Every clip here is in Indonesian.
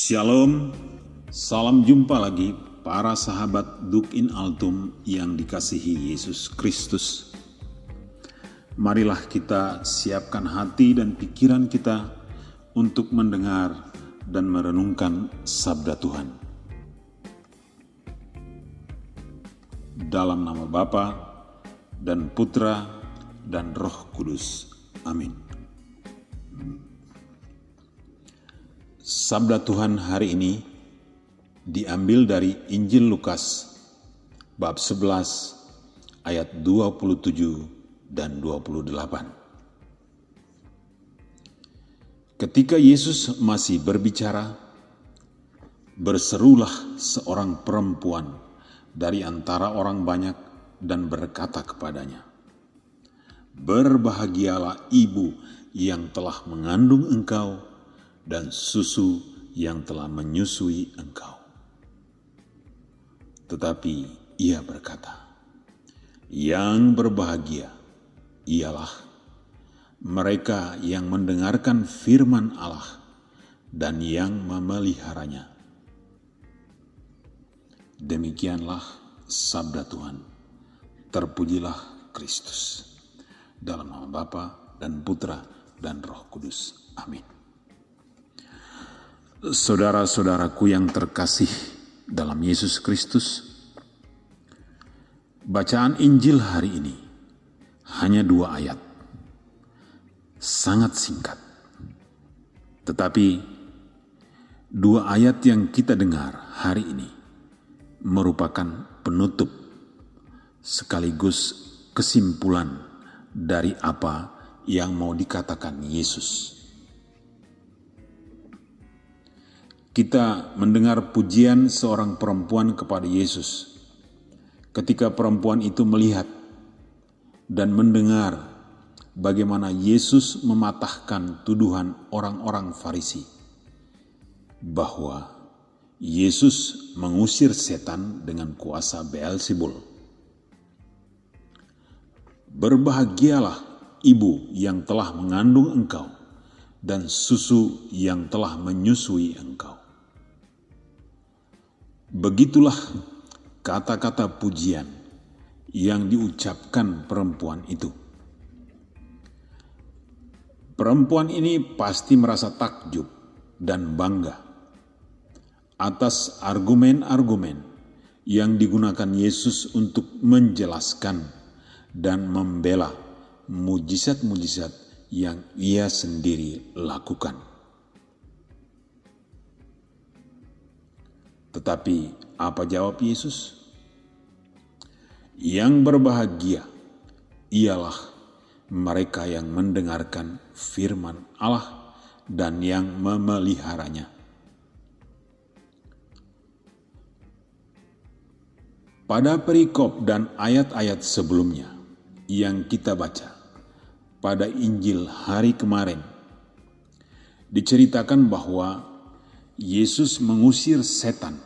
Shalom, salam jumpa lagi para sahabat Duk in Altum yang dikasihi Yesus Kristus. Marilah kita siapkan hati dan pikiran kita untuk mendengar dan merenungkan sabda Tuhan. Dalam nama Bapa dan Putra dan Roh Kudus. Amin. Sabda Tuhan hari ini diambil dari Injil Lukas bab 11 ayat 27 dan 28. Ketika Yesus masih berbicara, berserulah seorang perempuan dari antara orang banyak dan berkata kepadanya, "Berbahagialah ibu yang telah mengandung engkau dan susu yang telah menyusui engkau." Tetapi ia berkata, "Yang berbahagia ialah mereka yang mendengarkan firman Allah dan yang memeliharanya." Demikianlah sabda Tuhan. Terpujilah Kristus. Dalam nama Bapa dan Putra dan Roh Kudus. Amin. Saudara-saudaraku yang terkasih dalam Yesus Kristus, bacaan Injil hari ini hanya 2 ayat, sangat singkat. Tetapi 2 ayat yang kita dengar hari ini merupakan penutup sekaligus kesimpulan dari apa yang mau dikatakan Yesus. Kita mendengar pujian seorang perempuan kepada Yesus. Ketika perempuan itu melihat dan mendengar bagaimana Yesus mematahkan tuduhan orang-orang Farisi bahwa Yesus mengusir setan dengan kuasa Beelzebul. Berbahagialah ibu yang telah mengandung engkau dan susu yang telah menyusui engkau. Begitulah kata-kata pujian yang diucapkan perempuan itu. Perempuan ini pasti merasa takjub dan bangga atas argumen-argumen yang digunakan Yesus untuk menjelaskan dan membela mujizat-mujizat yang ia sendiri lakukan. Tetapi apa jawab Yesus? Yang berbahagia ialah mereka yang mendengarkan firman Allah dan yang memeliharanya. Pada perikop dan ayat-ayat sebelumnya yang kita baca pada Injil hari kemarin, diceritakan bahwa Yesus mengusir setan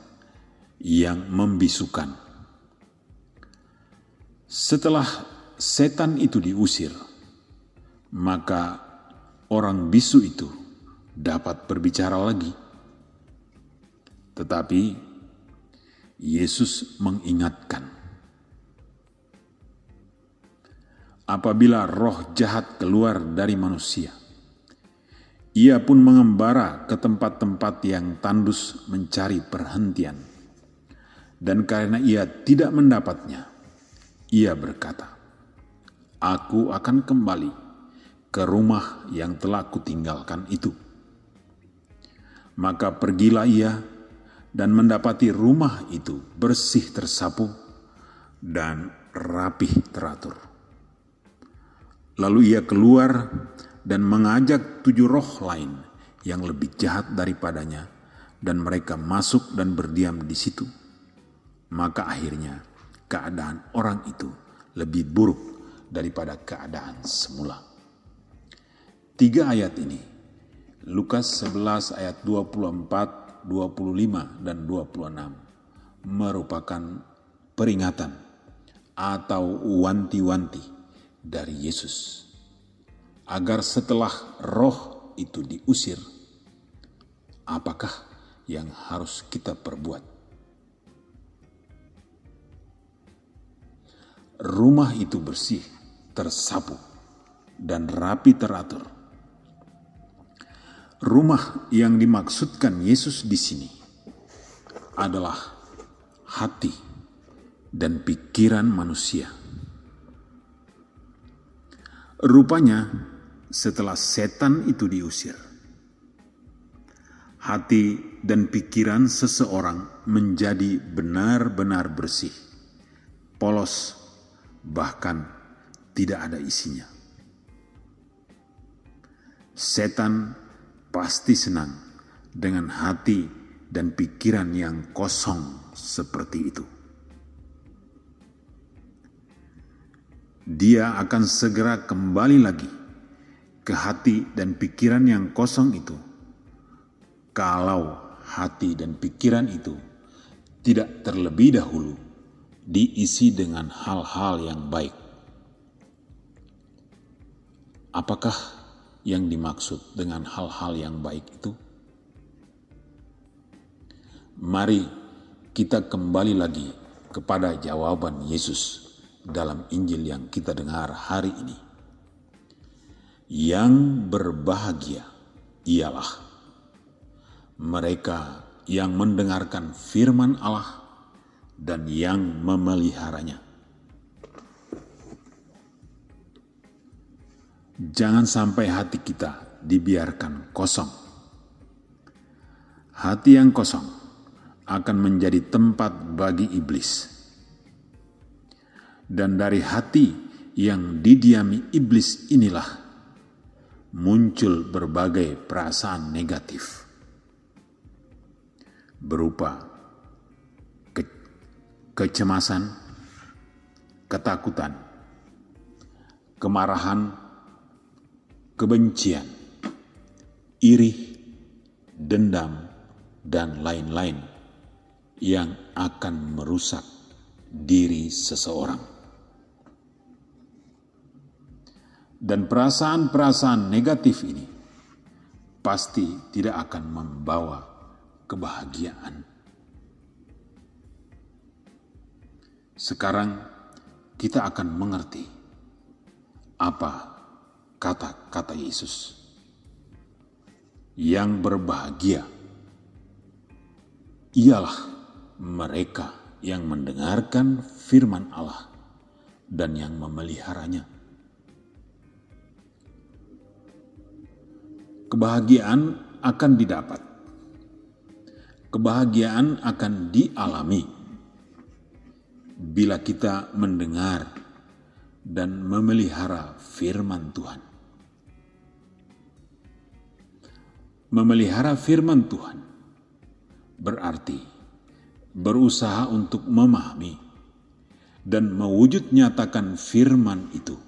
yang membisukan. Setelah setan itu diusir, maka orang bisu itu dapat berbicara lagi. Tetapi Yesus mengingatkan, apabila roh jahat keluar dari manusia, ia pun mengembara ke tempat-tempat yang tandus mencari perhentian. Dan karena ia tidak mendapatnya, ia berkata, "Aku akan kembali ke rumah yang telah kutinggalkan itu." Maka pergilah ia dan mendapati rumah itu bersih tersapu dan rapih teratur. Lalu ia keluar dan mengajak 7 roh lain yang lebih jahat daripadanya, dan mereka masuk dan berdiam di situ. Maka akhirnya keadaan orang itu lebih buruk daripada keadaan semula. 3 ayat ini, Lukas 11 ayat 24, 25, dan 26, merupakan peringatan atau wanti-wanti dari Yesus, agar setelah roh itu diusir, apakah yang harus kita perbuat. Rumah itu bersih, tersapu, dan rapi teratur. Rumah yang dimaksudkan Yesus di sini adalah hati dan pikiran manusia. Rupanya setelah setan itu diusir, hati dan pikiran seseorang menjadi benar-benar bersih, polos, bahkan tidak ada isinya. Setan pasti senang dengan hati dan pikiran yang kosong seperti itu. Dia akan segera kembali lagi ke hati dan pikiran yang kosong itu, kalau hati dan pikiran itu tidak terlebih dahulu diisi dengan hal-hal yang baik. Apakah yang dimaksud dengan hal-hal yang baik itu? Mari kita kembali lagi kepada jawaban Yesus dalam Injil yang kita dengar hari ini. Yang berbahagia ialah mereka yang mendengarkan firman Allah dan yang memeliharanya. Jangan sampai hati kita dibiarkan kosong. Hati yang kosong akan menjadi tempat bagi iblis. Dan dari hati yang didiami iblis inilah muncul berbagai perasaan negatif, berupa kecemasan, ketakutan, kemarahan, kebencian, iri, dendam, dan lain-lain yang akan merusak diri seseorang. Dan perasaan-perasaan negatif ini pasti tidak akan membawa kebahagiaan. Sekarang kita akan mengerti apa kata-kata Yesus. Yang berbahagia ialah mereka yang mendengarkan firman Allah dan yang memeliharanya. Kebahagiaan akan didapat. Kebahagiaan akan dialami bila kita mendengar dan memelihara firman Tuhan. Memelihara firman Tuhan berarti berusaha untuk memahami dan mewujud nyatakan firman itu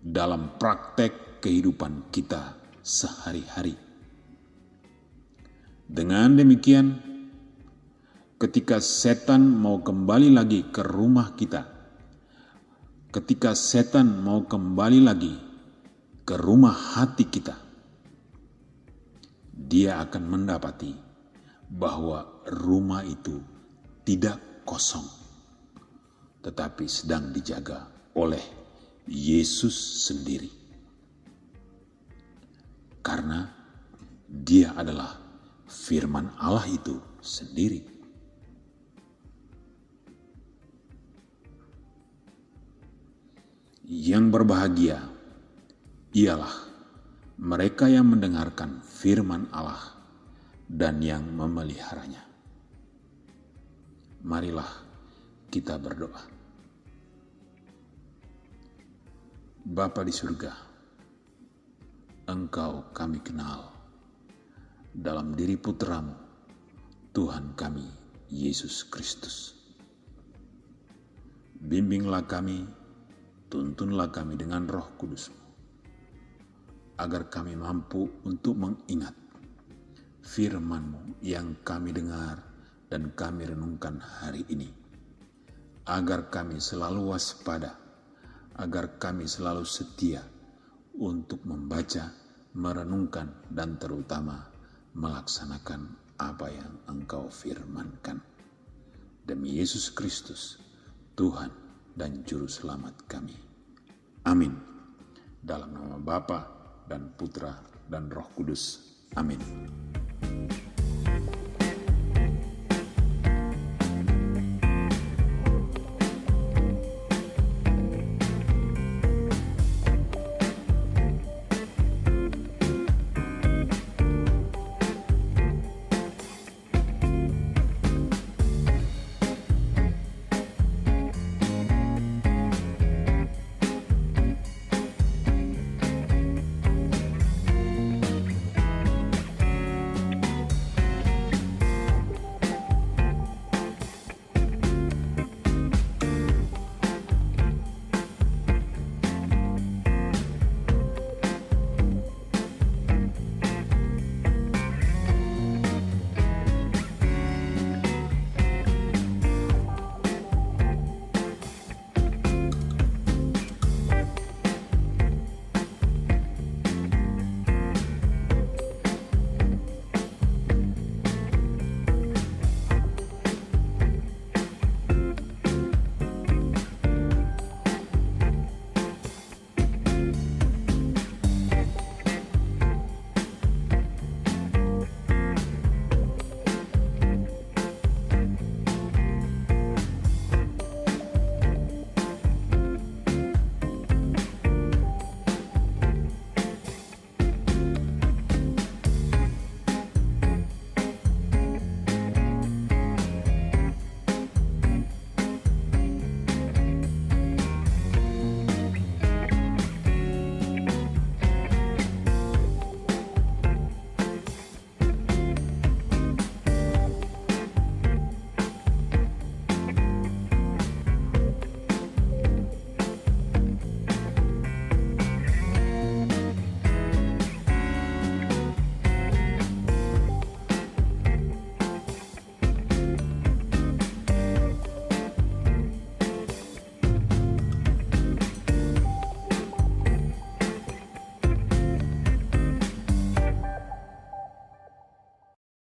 dalam praktek kehidupan kita sehari-hari. Dengan demikian, ketika setan mau kembali lagi ke rumah kita, ketika setan mau kembali lagi ke rumah hati kita, dia akan mendapati bahwa rumah itu tidak kosong, tetapi sedang dijaga oleh Yesus sendiri. Karena dia adalah firman Allah itu sendiri. Yang berbahagia ialah mereka yang mendengarkan firman Allah dan yang memeliharanya. Marilah kita berdoa. Bapa di surga, Engkau kami kenal dalam diri Putra-Mu, Tuhan kami, Yesus Kristus. Bimbinglah kami, tuntunlah kami dengan Roh Kudus-Mu, agar kami mampu untuk mengingat firman-Mu yang kami dengar dan kami renungkan hari ini, agar kami selalu waspada, agar kami selalu setia untuk membaca, merenungkan, dan terutama melaksanakan apa yang Engkau firmankan. Demi Yesus Kristus, Tuhan dan Juru Selamat kami. Amin. Dalam nama Bapa dan Putra dan Roh Kudus. Amin.